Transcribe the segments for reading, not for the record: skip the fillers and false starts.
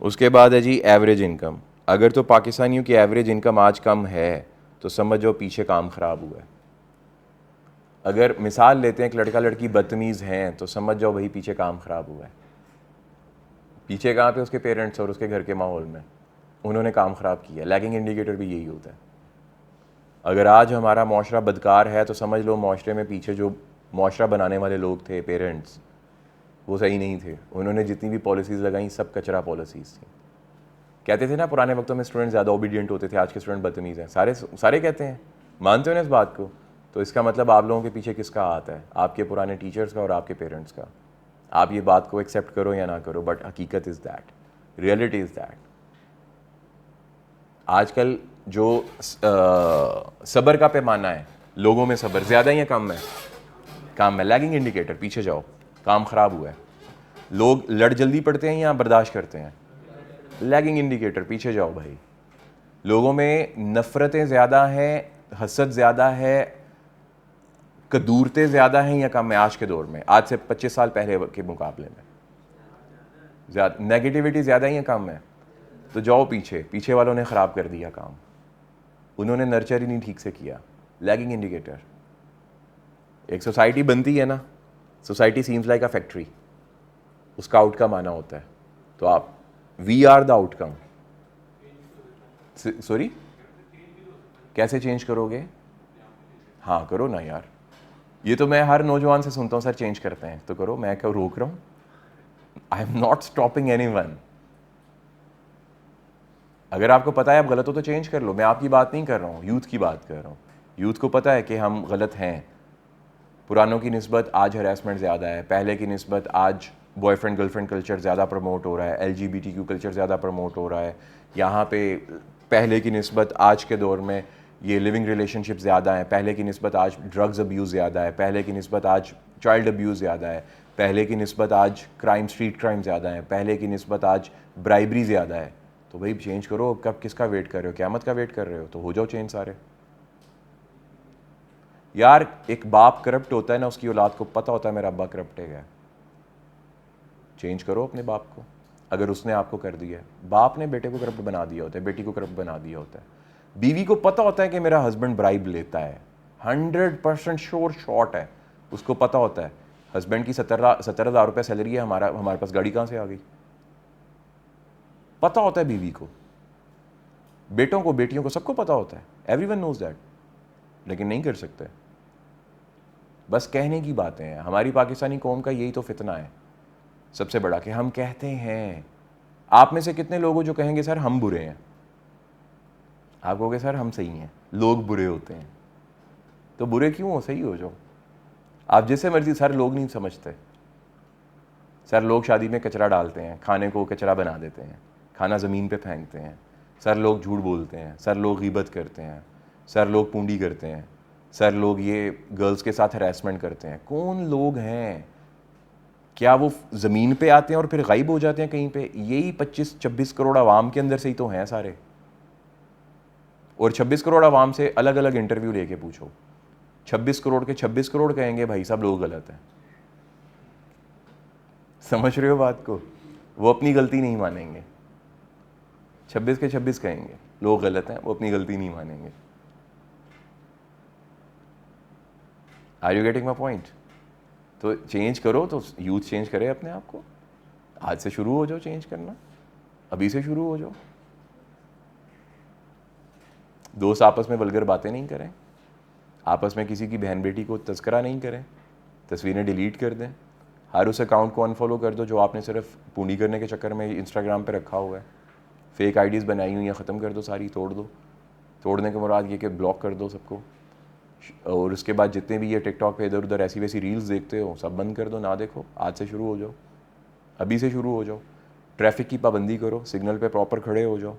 उसके बाद है जी एवरेज इनकम। अगर तो पाकिस्तानियों की एवरेज इनकम आज कम है तो समझो पीछे काम ख़राब हुआ है। अगर मिसाल लेते हैं कि लड़का लड़की बदतमीज़ हैं तो समझ जाओ भाई पीछे काम ख़राब हुआ है। पीछे कहाँ पे? उसके पेरेंट्स और उसके घर के माहौल में उन्होंने काम ख़राब किया। लैगिंग इंडिकेटर भी यही होता है। अगर आज हमारा माशरा बदकार है तो समझ लो माशरे में पीछे जो माशरा बनाने वाले लोग थे, पेरेंट्स, वो सही नहीं थे। उन्होंने जितनी भी पॉलिसीज़ लगाई सब कचरा पॉलिसीज़ थी। कहते थे ना पुराने वक्तों में स्टूडेंट ज़्यादा ओबीडियंट होते थे, आज के स्टूडेंट बदतमीज़ हैं। सारे सारे कहते हैं, मानते हो ना इस बात को? तो इसका मतलब आप लोगों के पीछे किसका हाथ है? आपके पुराने टीचर्स का और आपके पेरेंट्स का। आप ये बात को एक्सेप्ट करो या ना करो, बट हकीकत is that, reality is that. आजकल जो सब्र का पैमाना है, लोगों में सब्र ज़्यादा है या कम है? काम है। लैगिंग इंडिकेटर, पीछे जाओ, काम ख़राब हुआ है। लोग लड़ जल्दी पड़ते हैं या बर्दाश्त करते हैं? लैगिंग इंडिकेटर, पीछे जाओ भाई। लोगों में नफ़रतें ज़्यादा हैं, हसद ज़्यादा है, कदूरतें ज़्यादा हैं या कम है आज के दौर में? आज से 25 साल पहले के मुकाबले में ज़्यादा नेगेटिविटी ज़्यादा है या कम है? तो जाओ पीछे, पीछे वालों ने ख़राब कर दिया काम, उन्होंने नर्चर ही नहीं ठीक से किया। Lagging indicator. एक सोसाइटी बनती है ना, society seems like a factory, उसका आउटकम आना होता है। तो आप we are the outcome. Sorry, कैसे चेंज करोगे? हाँ करो ना यार, ये तो मैं हर नौजवान से सुनता हूँ, सर चेंज करते हैं। तो करो, मैं क्यों रोक रहा हूँ? I am not stopping any one. अगर आपको पता है आप गलत हो तो चेंज कर लो। मैं आपकी बात नहीं कर रहा हूँ, यूथ की बात कर रहा हूँ। यूथ को पता है कि हम गलत हैं। पुरानों की निस्बत आज हरासमेंट ज़्यादा है, पहले की निस्बत आज बॉयफ्रेंड गर्लफ्रेंड कल्चर ज़्यादा प्रमोट हो रहा है, LGBTQ कल्चर ज़्यादा प्रमोट हो रहा है। यहाँ पे पहले की निस्बत आज के दौर में ये लिविंग रिलेशनशिप ज़्यादा है, पहले की निस्बत आज ड्रग्स अब्यूज़ ज़्यादा है, पहले की निस्बत आज चाइल्ड अब्यूज़ ज़्यादा है, पहले की निस्बत आज क्राइम, स्ट्रीट क्राइम ज़्यादा है, पहले की निस्बत आज ब्राइबरी ज़्यादा है। तो भाई चेंज करो। कब किसका वेट कर रहे हो? क़यामत का वेट कर रहे हो? तो हो जाओ चेंज सारे। यार एक बाप करप्ट होता है ना, उसकी औलाद को पता होता है मेरा अब्बा करप्ट है। चेंज करो अपने बाप को, अगर उसने आपको कर दिया है। बाप ने बेटे को करप्ट बना दिया होता है, बेटी को करप्ट बना दिया होता है। बीवी को पता होता है कि मेरा हस्बैंड ब्राइब लेता है, 100% श्योर शॉट है, उसको पता होता है। हस्बैंड की 17,000 रुपये सैलरी है, हमारे पास गाड़ी कहाँ से आ गई? पता होता है बीवी को, बेटों को, बेटियों को, सबको पता होता है। एवरीवन नोज दैट, लेकिन नहीं कर सकते। बस कहने की बातें हैं। हमारी पाकिस्तानी कौम का यही तो फितना है सबसे बड़ा, कि हम कहते हैं। आप में से कितने लोग हो जो कहेंगे सर हम बुरे हैं? आप कहोगे सर हम सही हैं, लोग बुरे होते हैं। तो बुरे क्यों हो? सही हो जाओ। आप जिससे मर्जी, सर लोग नहीं समझते, सर लोग शादी में कचरा डालते हैं, खाने को कचरा बना देते हैं, खाना ज़मीन पे फेंकते हैं, सर लोग झूठ बोलते हैं, सर लोग ग़ीबत करते हैं, सर लोग पूंडी करते हैं, सर लोग ये गर्ल्स के साथ हरासमेंट करते हैं। कौन लोग हैं? क्या वो ज़मीन पे आते हैं और फिर गायब हो जाते हैं कहीं पे? यही 25-26 करोड़ आवाम के अंदर से ही तो हैं सारे। और 26 करोड़ आवाम से अलग अलग इंटरव्यू लेके पूछो, 26 करोड़ के 26 करोड़ कहेंगे भाई सब लोग गलत हैं। समझ रहे हो बात को? वो अपनी गलती नहीं मानेंगे। 26 के 26 कहेंगे लोग गलत हैं, वो अपनी गलती नहीं मानेंगे। Are you getting my point? तो चेंज करो, तो यूथ चेंज करे अपने आप को। आज से शुरू हो जाओ चेंज करना, अभी से शुरू हो जाओ। दोस्त आपस में वल्गर बातें नहीं करें, आपस में किसी की बहन बेटी को तस्करा नहीं करें, तस्वीरें डिलीट कर दें, हर उस अकाउंट को अनफॉलो कर दो जो आपने सिर्फ पूंडी करने के चक्कर में इंस्टाग्राम पे रखा हुआ है। फेक आईडीज़ बनाई हुई हैं, ख़त्म कर दो सारी, तोड़ दो। तोड़ने के मुराद ये कि ब्लॉक कर दो सबको। और उसके बाद जितने भी ये टिकटॉक पे इधर उधर ऐसी वैसी रील्स देखते हो सब बंद कर दो, ना देखो। आज से शुरू हो जाओ, अभी से शुरू हो जाओ। ट्रैफिक की पाबंदी करो, सिग्नल पे प्रॉपर खड़े हो जाओ।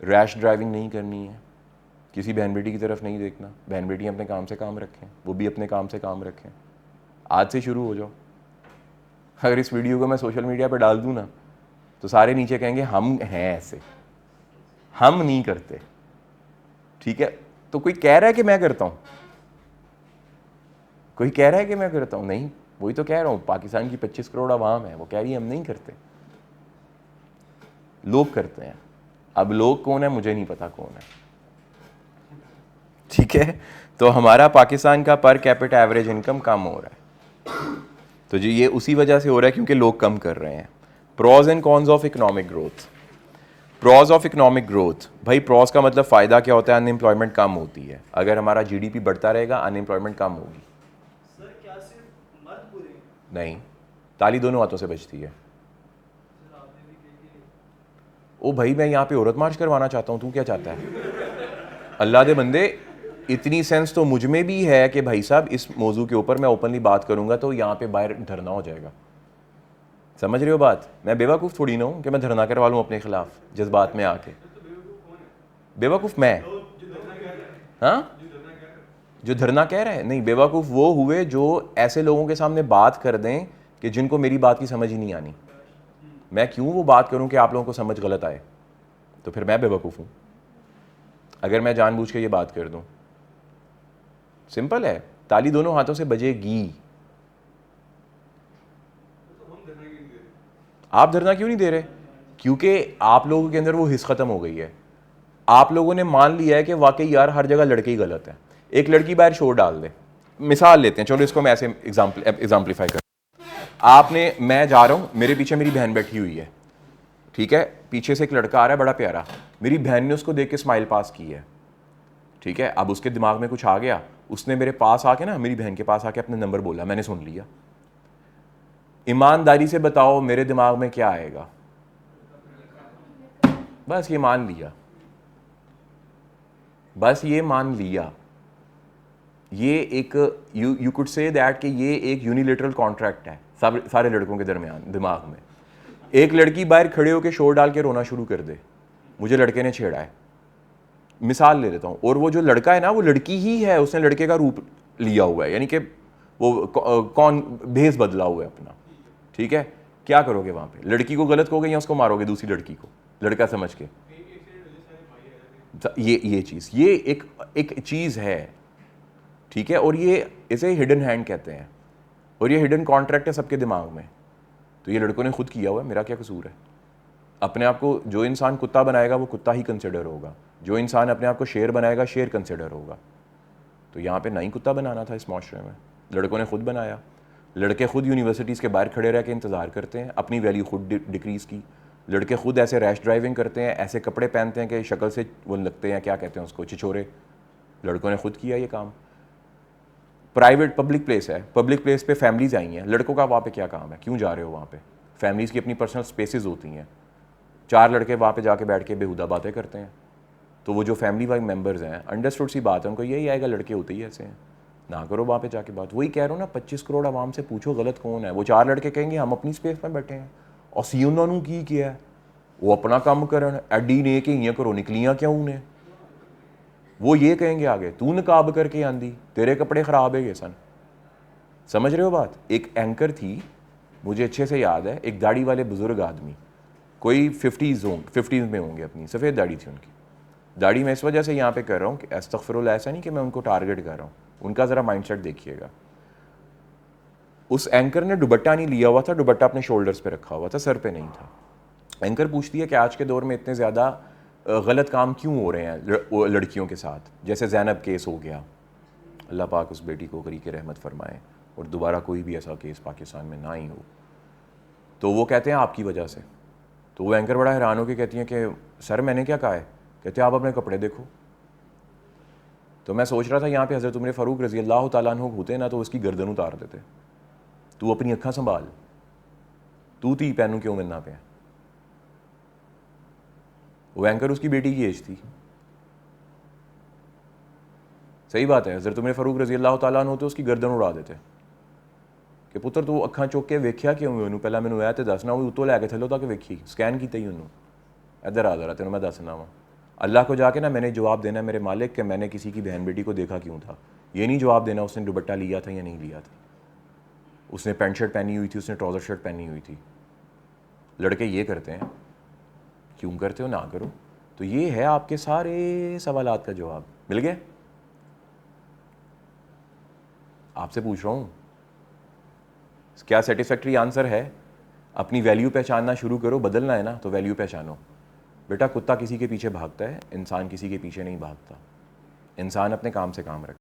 रैश ड्राइविंग नहीं करनी है, किसी बहन बेटी की तरफ नहीं देखना। बहन बेटी अपने काम से काम रखें, वो भी अपने काम से काम रखें। आज से शुरू हो जाओ। अगर इस वीडियो को मैं सोशल मीडिया पे डाल दूँ ना, तो सारे नीचे कहेंगे हम हैं ऐसे, हम नहीं करते। ठीक है, तो कोई कह रहा है कि मैं करता हूँ? कोई कह रहा है कि मैं करता हूँ? नहीं। वही तो कह रहा हूँ, पाकिस्तान की 25 करोड़ आवाम है, वो कह रही है हम नहीं करते। लोग करते हैं। अब लोग कौन है मुझे नहीं पता कौन है, ठीक है। तो हमारा पाकिस्तान का पर कैपिटा एवरेज इनकम कम हो रहा है, तो जी ये उसी वजह से हो रहा है क्योंकि लोग कम कर रहे हैं। Pros and cons of economic growth. Pros of economic growth, भाई प्रॉज का मतलब फ़ायदा क्या होता है, अनएम्प्लॉयमेंट कम होती है। अगर हमारा जीडीपी बढ़ता रहेगा अनएम्प्लॉयमेंट कम होगी। सर क्या सिर्फ मर्द बुरे हैं? नहीं, ताली दोनों हाथों से बजती है। सर आपने भी कही कि ओ भाई मैं यहाँ पे औरत मार्च करवाना चाहता हूँ, तू क्या चाहता है? अल्लाह दे बंदे, इतनी सेंस तो मुझ में भी है कि भाई साहब इस मौजू के ऊपर मैं ओपनली बात करूंगा तो यहाँ पे बाहर धरना हो जाएगा। समझ रहे हो बात? मैं बेवकूफ़ थोड़ी ना हूँ कि मैं धरना करवा लूँ अपने खिलाफ जज्बात में आके। बेवकूफ़ मैं? हाँ, जो धरना कह रहे हैं, नहीं, बेवकूफ़ वो हुए जो ऐसे लोगों के सामने बात कर दें कि जिनको मेरी बात की समझ ही नहीं आनी। मैं क्यों वो बात करूं कि आप लोगों को समझ गलत आए? तो फिर मैं बेवकूफ़ हूं अगर मैं जानबूझ के ये बात कर दूं। सिंपल है, ताली दोनों हाथों से बजेगी। तो हम धरना क्यों नहीं दे रहे? आप धरना क्यों नहीं दे रहे? क्योंकि आप लोगों के अंदर वो हिस्स खत्म हो गई है। आप लोगों ने मान लिया है कि वाकई यार हर जगह लड़के ही गलत है। एक लड़की बाहर शोर डाल दे, मिसाल लेते हैं, चलो इसको मैं ऐसे एग्जाम्पलीफाई कर, आपने, मैं जा रहा हूँ, मेरे पीछे मेरी बहन बैठी हुई है, ठीक है, पीछे से एक लड़का आ रहा है बड़ा प्यारा, मेरी बहन ने उसको देख के स्माइल पास की है, ठीक है। अब उसके दिमाग में कुछ आ गया, उसने मेरे पास आके ना, मेरी बहन के पास आके अपने नंबर बोला, मैंने सुन लिया। ईमानदारी से बताओ मेरे दिमाग में क्या आएगा? बस ये मान लिया, बस ये मान लिया। ये एक यू कुड से दैट कि ये एक यूनिलेटरल कॉन्ट्रैक्ट है सारे लड़कों के दरमियान दिमाग में। एक लड़की बाहर खड़े होकर शोर डाल के रोना शुरू कर दे, मुझे लड़के ने छेड़ा है, मिसाल ले लेता हूँ, और वो जो लड़का है ना वो लड़की ही है, उसने लड़के का रूप लिया हुआ है, यानी कि वो कौन भेस बदला हुआ है अपना, ठीक है। क्या करोगे वहाँ पे? लड़की को गलत कहोगे या उसको मारोगे दूसरी लड़की को लड़का समझ के? ये चीज़, ये एक चीज़ है, ठीक है। और ये इसे हिडन हैंड कहते हैं, और ये हिडन कॉन्ट्रैक्ट है सबके दिमाग में। तो ये लड़कों ने खुद किया हुआ है, मेरा क्या कसूर है? अपने आप को जो इंसान कुत्ता बनाएगा वो कुत्ता ही कंसिडर होगा, जो इंसान अपने आप को शेर बनाएगा शेर कंसिडर होगा। तो यहाँ पे नहीं कुत्ता बनाना था इस माशरे में, लड़कों ने खुद बनाया। लड़के खुद यूनिवर्सिटीज़ के बाहर खड़े रह के इंतज़ार करते हैं, अपनी वैल्यू खुद डिक्रीज़ की। लड़के खुद ऐसे रैश ड्राइविंग करते हैं, ऐसे कपड़े पहनते हैं कि शक्ल से वो लगते हैं, क्या कहते हैं उसको, छिछोरे। लड़कों ने खुद किया ये काम। प्राइवेट पब्लिक प्लेस है, पब्लिक प्लेस पे फैमिलीज आई हैं, लड़कों का वहाँ पे क्या काम है? क्यों जा रहे हो वहाँ पे? फैमिलीज़ की अपनी पर्सनल स्पेसेस होती हैं, 4 लड़के वहाँ पे जाके बैठ के बेहुदा बातें करते हैं। तो वो जो फैमिली वाले मेंबर्स हैं, अंडरस्टूड सी बात है, उनको यही आएगा लड़के होते ही ऐसे हैं, ना करो वहाँ पे जाके बात। वही कह रहा हूँ ना, 25 करोड़ आवाम से पूछो गलत कौन है? वो 4 लड़के कहेंगे हम अपनी स्पेस में बैठे हैं, और सी उन्होंने की किया है, वो अपना काम करन, एडी ने कि इं करो निकलियाँ क्यों उन्हें? वो ये कहेंगे आगे, तू नकाब करके आंदी, तेरे कपड़े ख़राब है सन। समझ रहे हो बात? एक एंकर थी, मुझे अच्छे से याद है, एक दाढ़ी वाले बुजुर्ग आदमी, कोई 50s में होंगे, अपनी सफ़ेद दाढ़ी थी उनकी। दाढ़ी मैं इस वजह से यहाँ पे कर रहा हूँ कि अस्तगफिरुल्लाह, ऐसा नहीं कि मैं उनको टारगेट कर रहा हूँ, उनका ज़रा माइंडसेट देखिएगा। उस एंकर ने दुपट्टा नहीं लिया हुआ था, दुपट्टा अपने शोल्डर्स पे रखा हुआ था, सर पे नहीं था। एंकर पूछती है कि आज के दौर में इतने ज़्यादा गलत काम क्यों हो रहे हैं लड़कियों के साथ, जैसे ज़ैनब केस हो गया, अल्लाह पाक उस बेटी को करी के रहमत फरमाए और दोबारा कोई भी ऐसा केस पाकिस्तान में ना ही हो। तो वो कहते हैं आपकी वजह से। तो वो एंकर बड़ा हैरान होकर कहती हैं कि सर मैंने क्या कहा है? कहते हैं आप अपने कपड़े देखो। तो मैं सोच रहा था यहाँ पे हज़रत उमर फ़ारूक रज़ी अल्लाह तआला अन्हु होते ना तो उसकी गर्दन उतार देते। तू अपनी अक्खा संभाल, तू ती पैनू क्यों मिलना पे? वो एंकर उसकी बेटी की एज थी, सही बात है। हज़रत उमर फ़ारूक रज़ी अल्लाह तआला अन्हु होते उसकी गर्दन उड़ा देते कि पुत्र तू अक्खा चुक के वेख्या क्यों ਉਹਨੂੰ ਪਹਿਲਾਂ ਮੈਨੂੰ ਇਹ ਤੇ ਦੱਸਣਾ, ਉਹ ਉੱਤੋਂ ਲੈ ਕੇ ਥੱਲੋਂ तक वेखी स्कैन किया ही ਉਹਨੂੰ, इधर आ जरा तेनों मैं दसना वा। अल्लाह को जाके ना मैंने जवाब देना मेरे मालिक कि मैंने किसी की बहन बेटी को देखा क्यों था। ये नहीं जवाब देना उसने दुपट्टा लिया था या नहीं लिया था, उसने पैंट शर्ट पहनी हुई थी, उसने ट्राउज़र शर्ट पहनी हुई थी। लड़के ये करते हैं, क्यों करते हो? ना करो। तो ये है आपके सारे सवालात का जवाब। मिल गया? आपसे पूछ रहा हूँ, क्या सेटिस्फैक्ट्री आंसर है? अपनी वैल्यू पहचानना शुरू करो, बदलना है ना तो वैल्यू पहचानो। बेटा कुत्ता किसी के पीछे भागता है, इंसान किसी के पीछे नहीं भागता। इंसान अपने काम से काम रखता है।